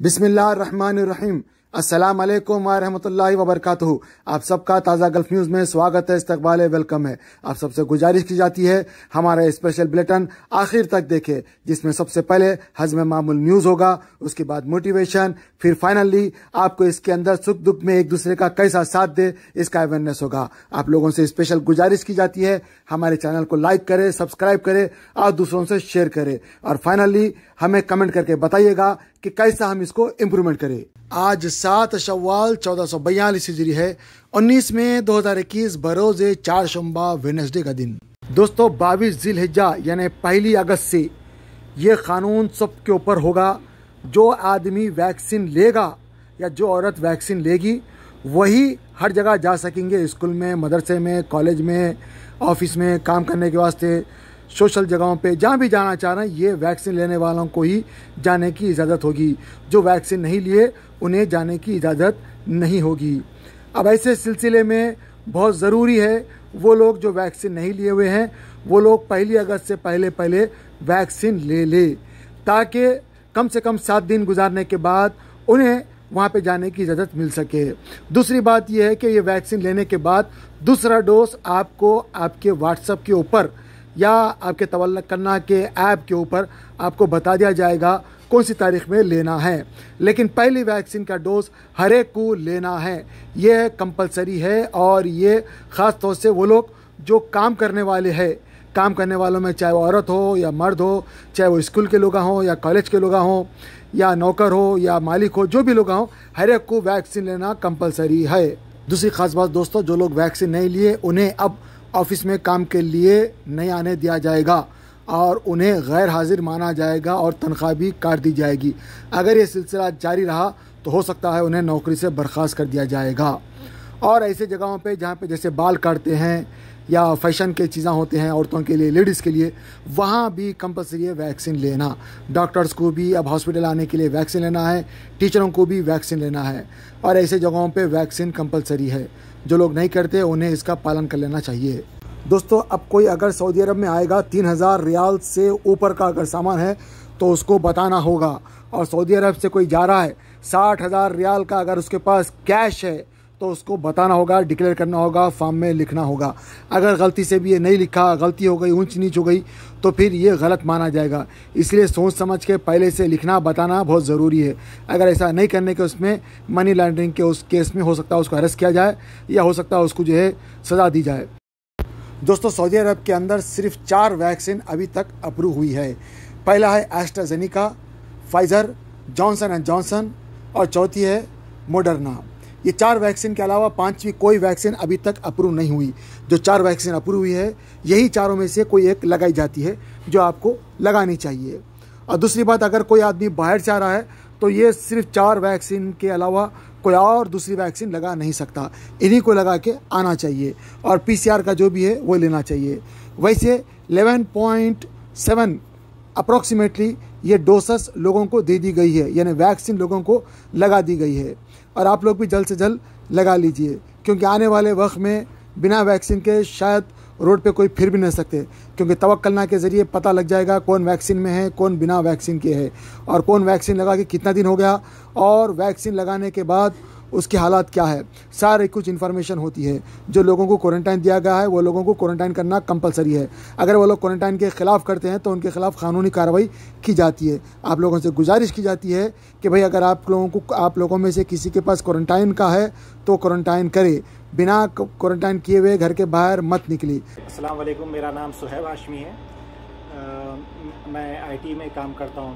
बिस्मिल्लाहिर्रहमानिर्रहीम। अस्सलाम वालेकुम व रहमतुल्लाहि व बरकातुहू। आप सबका ताज़ा गल्फ न्यूज़ में स्वागत है, इस्तकबाल है, वेलकम है। आप सबसे गुजारिश की जाती है हमारा स्पेशल बुलेटिन आखिर तक देखें, जिसमें सबसे पहले हज़्म मामूल न्यूज़ होगा, उसके बाद मोटिवेशन, फिर फाइनली आपको इसके अंदर सुख दुख में एक दूसरे का कैसा साथ दे इसका अवेयरनेस होगा। आप लोगों से स्पेशल गुजारिश की जाती है हमारे चैनल को लाइक करें, सब्सक्राइब करें और दूसरों से शेयर करें, और फाइनली हमें कमेंट करके बताइएगा कि कैसा हम इसको इम्प्रूवमेंट करें। आज 7 शव्वाल 1442 हिजरी है, 19 मई 2021 बरोज़े चारशंबा वेडनेसडे का दिन। दोस्तों 22 जिलहिज्जा यानी 1 अगस्त से ये कानून सबके ऊपर होगा। जो आदमी वैक्सीन लेगा या जो औरत वैक्सीन लेगी वही हर जगह जा सकेंगे, स्कूल में, मदरसे में, कॉलेज में, ऑफिस में काम करने के वास्ते, सोशल जगहों पे, जहाँ भी जाना चाह रहे हैं ये वैक्सीन लेने वालों को ही जाने की इजाज़त होगी। जो वैक्सीन नहीं लिए उन्हें जाने की इजाज़त नहीं होगी। अब ऐसे सिलसिले में बहुत ज़रूरी है वो लोग जो वैक्सीन नहीं लिए हुए हैं वो लोग 1 अगस्त से पहले वैक्सीन ले, ताकि कम से कम 7 दिन गुजारने के बाद उन्हें वहाँ पे जाने की इजाज़त मिल सके। दूसरी बात यह है कि ये वैक्सीन लेने के बाद दूसरा डोज आपको आपके व्हाट्सएप के ऊपर या आपके तवल्लुक करना के ऐप के ऊपर आपको बता दिया जाएगा कौन सी तारीख में लेना है। लेकिन पहली वैक्सीन का डोज हर एक को लेना है, यह कंपलसरी है। और ये ख़ास तौर से वो लोग जो काम करने वाले हैं, काम करने वालों में चाहे वो औरत हो या मर्द हो, चाहे वो स्कूल के लोग हों या कॉलेज के लोग हों या नौकर हो या मालिक हो, जो भी लोग हों, हर एक को वैक्सीन लेना कंपलसरी है। दूसरी ख़ास बात दोस्तों, जो लोग वैक्सीन नहीं लिए उन्हें अब ऑफिस में काम के लिए नहीं आने दिया जाएगा और उन्हें गैर हाजिर माना जाएगा और तनख्वाह भी काट दी जाएगी। अगर ये सिलसिला जारी रहा तो हो सकता है उन्हें नौकरी से बर्खास्त कर दिया जाएगा। और ऐसे जगहों पे जहाँ पे जैसे बाल काटते हैं या फैशन के चीज़ें होते हैं औरतों के लिए, लेडीज़ के लिए, वहाँ भी कंपलसरी है वैक्सीन लेना। डॉक्टर्स को भी अब हॉस्पिटल आने के लिए वैक्सीन लेना है, टीचरों को भी वैक्सीन लेना है, और ऐसे जगहों पे वैक्सीन कंपलसरी है। जो लोग नहीं करते उन्हें इसका पालन कर लेना चाहिए। दोस्तों अब कोई अगर सऊदी अरब में आएगा 3000 रियाल से ऊपर का अगर सामान है तो उसको बताना होगा, और सऊदी अरब से कोई जा रहा है 60,000 रियाल का अगर उसके पास कैश है तो उसको बताना होगा, डिक्लेयर करना होगा, फॉर्म में लिखना होगा। अगर गलती से भी ये नहीं लिखा, गलती हो गई, ऊंच नीच हो गई, तो फिर ये गलत माना जाएगा। इसलिए सोच समझ के पहले से लिखना बताना बहुत ज़रूरी है। अगर ऐसा नहीं करने के उसमें मनी लॉन्ड्रिंग के उस केस में हो सकता है उसको अरेस्ट किया जाए या हो सकता है उसको जो है सज़ा दी जाए। दोस्तों सऊदी अरब के अंदर सिर्फ 4 वैक्सीन अभी तक अप्रूव हुई है। पहला है AstraZeneca, Pfizer, Johnson and Johnson, और चौथी है मॉडर्ना। ये 4 वैक्सीन के अलावा 5वीं कोई वैक्सीन अभी तक अप्रूव नहीं हुई। जो 4 वैक्सीन अप्रूव हुई है यही चारों में से कोई एक लगाई जाती है जो आपको लगानी चाहिए। और दूसरी बात, अगर कोई आदमी बाहर से आ रहा है तो ये सिर्फ 4 वैक्सीन के अलावा कोई और दूसरी वैक्सीन लगा नहीं सकता, इन्हीं को लगा के आना चाहिए, और PCR का जो भी है वो लेना चाहिए। वैसे 11.7 अप्रॉक्सीमेटली ये डोसेस लोगों को दे दी गई है, यानी वैक्सीन लोगों को लगा दी गई है। और आप लोग भी जल्द से जल्द लगा लीजिए, क्योंकि आने वाले वक्त में बिना वैक्सीन के शायद रोड पे कोई फिर भी नहीं सकते, क्योंकि तवक्कलना के ज़रिए पता लग जाएगा कौन वैक्सीन में है, कौन बिना वैक्सीन के है, और कौन वैक्सीन लगा के कितना दिन हो गया, और वैक्सीन लगाने के बाद उसकी हालात क्या है, सारी कुछ इन्फॉर्मेशन होती है। जो लोगों को क्वारंटाइन दिया गया है वो लोगों को क्वारंटाइन करना कंपलसरी है। अगर वो लोग क्वारंटाइन के ख़िलाफ़ करते हैं तो उनके खिलाफ़ कानूनी कार्रवाई की जाती है। आप लोगों से गुजारिश की जाती है कि भाई अगर आप लोगों में से किसी के पास क्वारंटाइन का है तो क्वारंटाइन करे, बिना क्वारंटाइन किए हुए घर के बाहर मत निकली। अस्सलाम वालेकुम, मेरा नाम सुहैब हाशमी है। मैं IT में काम करता हूँ।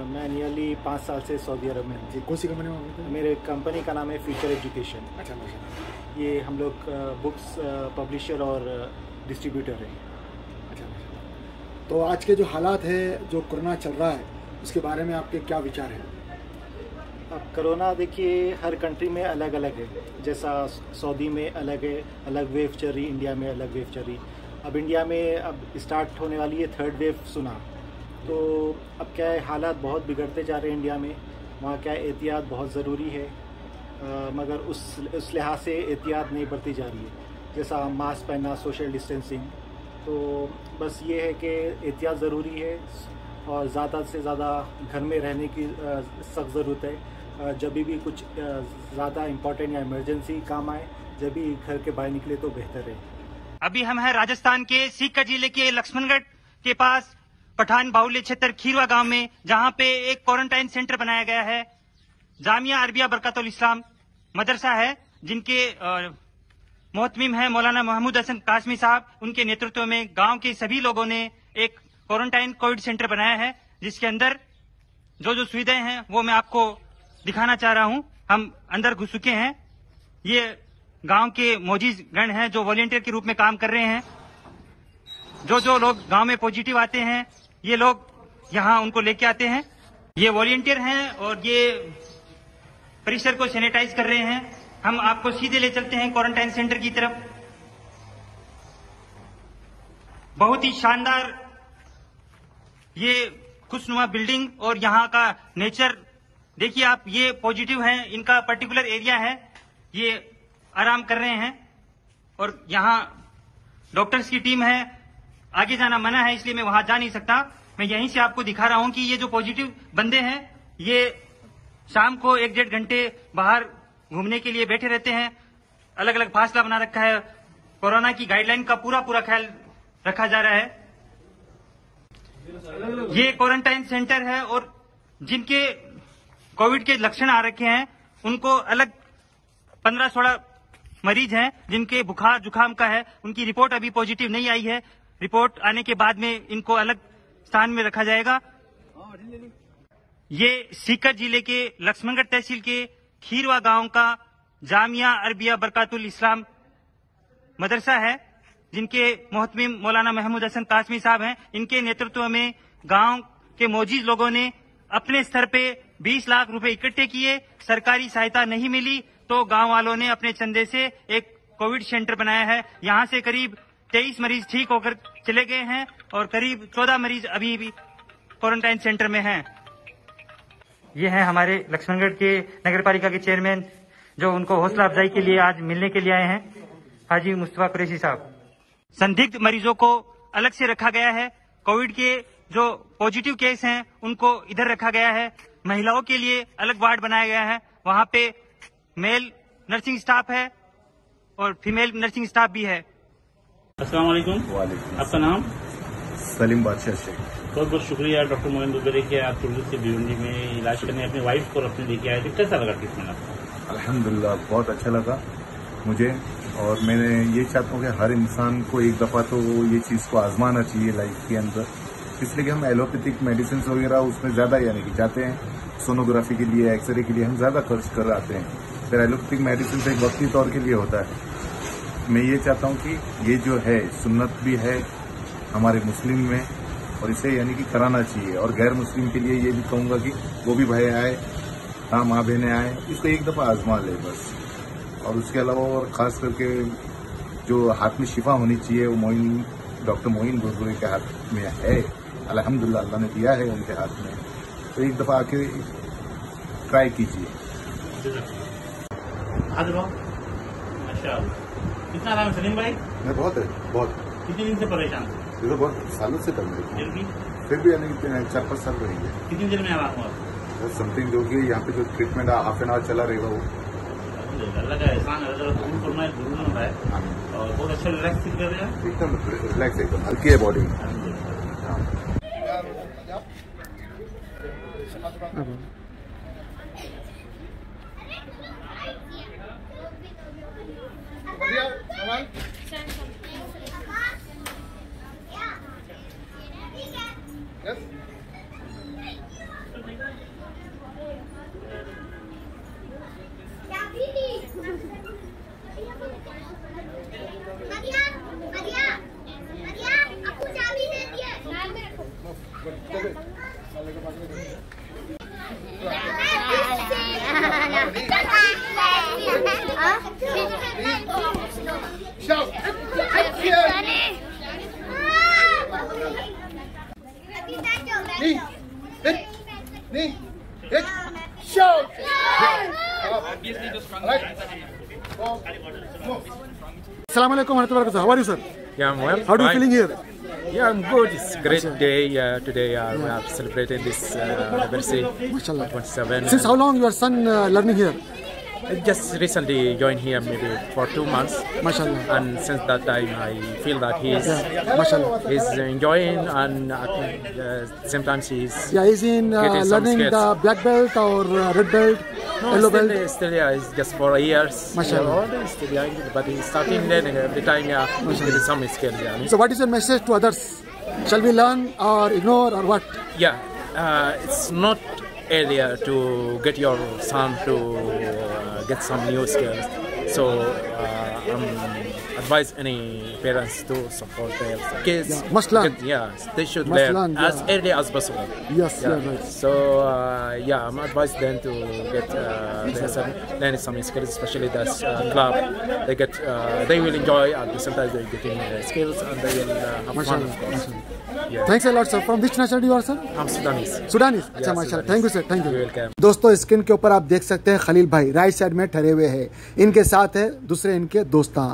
मैं नियरली 5 साल से सऊदी अरब में हूँ। जी, कौन सी कंपनी में? मेरे कंपनी का नाम है फ्यूचर एजुकेशन। अच्छा। ये हम लोग बुक्स पब्लिशर और डिस्ट्रीब्यूटर हैं। अच्छा। तो आज के जो हालात है, जो कोरोना चल रहा है, उसके बारे में आपके क्या विचार हैं? अब कोरोना देखिए हर कंट्री में अलग अलग है। जैसा सऊदी में अलग है, अलग वेव चल रही, इंडिया में अलग वेव चल रही। अब इंडिया में अब स्टार्ट होने वाली है 3rd वेव सुना, तो अब क्या है, हालात बहुत बिगड़ते जा रहे हैं इंडिया में। वहाँ क्या है, एहतियात बहुत ज़रूरी है, मगर उस लिहाज से एहतियात नहीं बरती जा रही है। जैसा मास्क पहनना, सोशल डिस्टेंसिंग, तो बस ये है कि एहतियात ज़रूरी है। और ज़्यादा से ज़्यादा घर में रहने की सख्त ज़रूरत है। जब भी कुछ ज़्यादा इम्पोर्टेंट या इमरजेंसी काम आए, जब भी घर के बाहर निकले तो बेहतर है। अभी हम हैं राजस्थान के सीकर जिले के लक्ष्मणगढ़ के पास पठान बाहुल्य क्षेत्र खीरवा गांव में, जहां पे एक क्वारंटाइन सेंटर बनाया गया है। जामिया अरबिया बरकातुल इस्लाम मदरसा है, जिनके मोहतमिम है मौलाना महमूद हसन कासमी साहब। उनके नेतृत्व में गांव के सभी लोगों ने एक क्वारंटाइन कोविड सेंटर बनाया है, जिसके अंदर जो जो सुविधाएं हैं वो मैं आपको दिखाना चाह रहा हूं। हम अंदर घुस चुके हैं। ये गांव के मौजूद गण हैं जो वॉलंटियर के रूप में काम कर रहे हैं। जो जो लोग गांव में पॉजिटिव आते हैं, ये लोग यहां उनको लेके आते हैं। ये वॉलंटियर हैं और ये परिसर को सैनिटाइज कर रहे हैं। हम आपको सीधे ले चलते हैं क्वारंटाइन सेंटर की तरफ। बहुत ही शानदार ये खुशनुमा बिल्डिंग और यहाँ का नेचर देखिए आप। ये पॉजिटिव हैं, इनका पर्टिकुलर एरिया है, ये आराम कर रहे हैं और यहाँ डॉक्टर्स की टीम है। आगे जाना मना है, इसलिए मैं वहां जा नहीं सकता। मैं यहीं से आपको दिखा रहा हूं कि ये जो पॉजिटिव बंदे हैं, ये शाम को 1-1.5 घंटे बाहर घूमने के लिए बैठे रहते हैं। अलग अलग फासला बना रखा है। कोरोना की गाइडलाइन का पूरा ख्याल रखा जा रहा है। ये क्वारंटाइन सेंटर है और जिनके कोविड के लक्षण आ रखे हैं, उनको अलग 15-16 मरीज हैं जिनके बुखार जुकाम का है। उनकी रिपोर्ट अभी पॉजिटिव नहीं आई है। रिपोर्ट आने के बाद में इनको अलग स्थान में रखा जाएगा। ये सीकर जिले के लक्ष्मणगढ़ तहसील के खीरवा गांव का जामिया अरबिया बरकातुल इस्लाम मदरसा है, जिनके मोहतमिम मौलाना महमूद हसन कासमी साहब हैं। इनके नेतृत्व में गांव के मौजूद लोगों ने अपने स्तर पे 20 लाख रुपए इकट्ठे किए। सरकारी सहायता नहीं मिली तो गांव वालों ने अपने चंदे से एक कोविड सेंटर बनाया है। यहां से करीब 23 मरीज ठीक होकर चले गए हैं और करीब 14 मरीज अभी भी क्वारंटाइन सेंटर में हैं। ये हैं हमारे लक्ष्मणगढ़ के नगर पालिका के चेयरमैन, जो उनको हौसला अफजाई के लिए आज मिलने के लिए आए हैं, हाजी मुस्तफा कुरैशी साहब। संदिग्ध मरीजों को अलग से रखा गया है। कोविड के जो पॉजिटिव केस हैं उनको इधर रखा गया है। महिलाओं के लिए अलग वार्ड बनाया गया है। वहां पे मेल नर्सिंग स्टाफ है और फीमेल नर्सिंग स्टाफ भी है। अस्सलाम वालेकुम। आपका नाम? सलीम बादशाह शेख। बहुत बहुत शुक्रिया डॉक्टर मोइन दुबे के आप तुर्क से भिवंडी में इलाज करने अपनी वाइफ को अपने लेके आए थे। कैसा लगा ट्रीटमेंट आपको? अल्हम्दुलिल्लाह बहुत अच्छा लगा मुझे, और मैंने ये चाहता हूँ कि हर इंसान को एक दफ़ा तो ये चीज़ को आजमाना चाहिए लाइफ के अंदर, इसलिए कि हम एलोपैथिक मेडिसिन वगैरह उसमें ज़्यादा यानी कि जाते हैं सोनोग्राफी के लिए, एक्सरे के लिए हम ज़्यादा खर्च कर आते हैं। फिर एलोपैथिक मेडिसिन तो एक वक्ती तौर के लिए होता है। मैं ये चाहता हूँ कि ये जो है सुन्नत भी है हमारे मुस्लिम में, और इसे यानी कि कराना चाहिए। और गैर मुस्लिम के लिए ये भी कहूँगा कि वो भी भाई आए, हाँ माँ बहनें आए, इसको एक दफ़ा आजमा ले बस। और उसके अलावा और ख़ास करके जो हाथ में शिफा होनी चाहिए वो डॉक्टर मोइन बुजुर्ग के हाथ में है। अल्हम्दुलिल्लाह अल्लाह ने दिया है उनके हाथ में, तो एक दफ़ा आके ट्राई कीजिए। अच्छा, कितना आराम सलीम भाई? मैं बहुत है, बहुत। कितने दिन से परेशान थे? ये तो बहुत सालों से कर रहे थे, फिर भी यानी 4-5 साल रहेंगे। कितनी देर में आराम हुआ? समथिंग जो कि यहाँ पे जो ट्रीटमेंट हाफ एन आवर चला रहेगा वो अल्लाह का एहसान है, दूर फरमाए जरूर होता है। और बहुत अच्छा रिलैक्स फील कर रहे हैं? एकदम रिलैक्स, एकदम हल्की है body. Assalamu alaikum warahmatullahi wabarakatuh. How are you, sir? Yeah, I'm well. How do you Fine. feeling here? Yeah, I'm good. It's a great day. Today we are celebrating this anniversary. MashaAllah. 27. Since how long your son learning here? I just recently joined here, maybe for 2 months, MashaAllah. and since that time I feel that MashaAllah. he's enjoying, and sometimes he's Yeah, he's in getting some learning skills. the black belt or red belt, yellow belt. Still, it's just for years. MashaAllah. He's still young, but he's starting learning every time. Getting some skills. Yeah. So what is your message to others? Shall we learn or ignore or what? Yeah, it's not earlier to get your son to get some new skills. So advise any parents to support their kids. Yeah, must learn. They should Must learn learn, as early as possible. Yes, you're right. So I'm advise them to get learn some skills, especially this club. They will enjoy at the same time they're getting skills, and they will have fun, of course. Yeah. Thanks a lot, sir. From which nationality you are, sir? I'm Sudanese. Sudanese. अच्छा Yeah, माशाल्लाह, Sudanese. Thank you sir, thank you. Welcome. दोस्तों screen के ऊपर आप देख सकते हैं खलील भाई राइट साइड में ठहरे हुए हैं, इनके साथ है दूसरे इनके दोस्तां,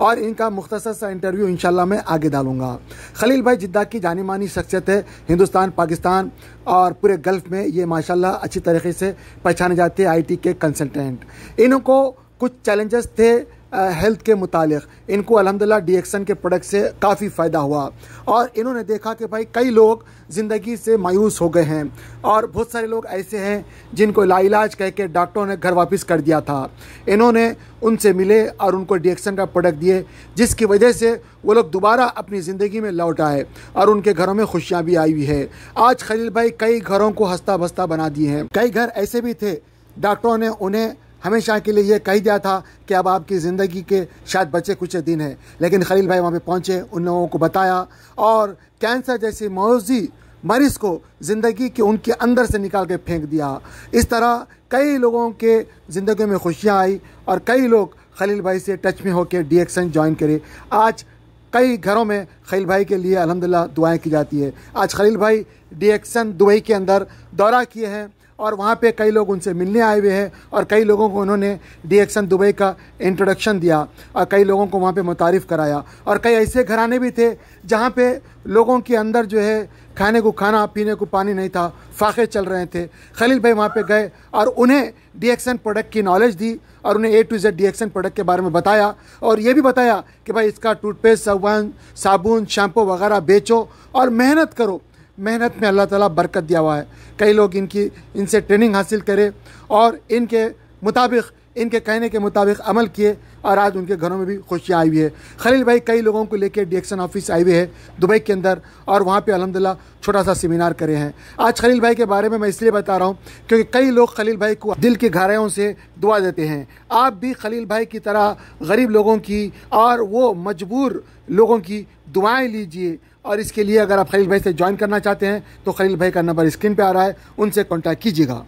और इनका मुख्तसर सा इंटरव्यू इंशाल्लाह मैं आगे डालूंगा। खलील भाई जिद्दा की जानी मानी शख्सियत है, हिंदुस्तान, पाकिस्तान और पूरे गल्फ में ये माशाल्लाह अच्छी तरीके से पहचाने जाते हैं IT के कंसल्टेंट। इनको कुछ चैलेंजेस थे हेल्थ के मुतालिक, इनको अल्हम्दुलिल्लाह DXN के प्रोडक्ट से काफ़ी फ़ायदा हुआ, और इन्होंने देखा कि भाई कई लोग ज़िंदगी से मायूस हो गए हैं, और बहुत सारे लोग ऐसे हैं जिनको लाइलाज कह के डॉक्टरों ने घर वापस कर दिया था। इन्होंने उनसे मिले और उनको DXN का प्रोडक्ट दिए, जिसकी वजह से वो लोग दोबारा अपनी ज़िंदगी में लौट आए और उनके घरों में खुशियाँ भी आई हुई है। आज खलील भाई कई घरों को हंसता बसता बना दिए हैं। कई घर ऐसे भी थे डॉक्टरों ने उन्हें हमेशा के लिए ये कह दिया था कि अब आपकी ज़िंदगी के शायद बचे कुछ दिन हैं, लेकिन खलील भाई वहाँ पे पहुँचे, उन लोगों को बताया और कैंसर जैसी मौजी मरीज़ को ज़िंदगी के उनके अंदर से निकाल के फेंक दिया। इस तरह कई लोगों के ज़िंदगी में खुशियाँ आई और कई लोग खलील भाई से टच में होकर DXN ज्वाइन करे। आज कई घरों में खलील भाई के लिए अल्हम्दुलिल्लाह दुआएं की जाती है। आज खलील भाई DXN दुबई के अंदर दौरा किए हैं और वहाँ पे कई लोग उनसे मिलने आए हुए हैं, और कई लोगों को उन्होंने DXN दुबई का इंट्रोडक्शन दिया और कई लोगों को वहाँ पे मुतारिफ़ कराया। और कई ऐसे घराने भी थे जहाँ पे लोगों के अंदर जो है खाने को खाना, पीने को पानी नहीं था, फाके चल रहे थे। खलील भाई वहाँ पे गए और उन्हें DXN प्रोडक्ट की नॉलेज दी और उन्हें A to Z DXN product के बारे में बताया, और ये भी बताया कि भाई इसका टूथपेस्ट, साबुन, शैम्पू वगैरह बेचो और मेहनत करो। मेहनत में अल्लाह ताला बरकत दिया हुआ है। कई लोग इनसे ट्रेनिंग हासिल करे और इनके मुताबिक, इनके कहने के मुताबिक अमल किए, और आज उनके घरों में भी खुशियाँ आई हुई है। खलील भाई कई लोगों को लेकर DXN ऑफिस आए हुए हैं दुबई के अंदर, और वहाँ पे अल्हम्दुलिल्लाह छोटा सा सेमिनार करे हैं। आज खलील भाई के बारे में मैं इसलिए बता रहा हूँ क्योंकि कई लोग खलील भाई को दिल की गहराइयों से दुआ देते हैं। आप भी खलील भाई की तरह गरीब लोगों की और वो मजबूर लोगों की दुआएं लीजिए, और इसके लिए अगर आप खलील भाई से ज्वाइन करना चाहते हैं तो खलील भाई का नंबर स्क्रीन पे आ रहा है, उनसे कॉन्टैक्ट कीजिएगा।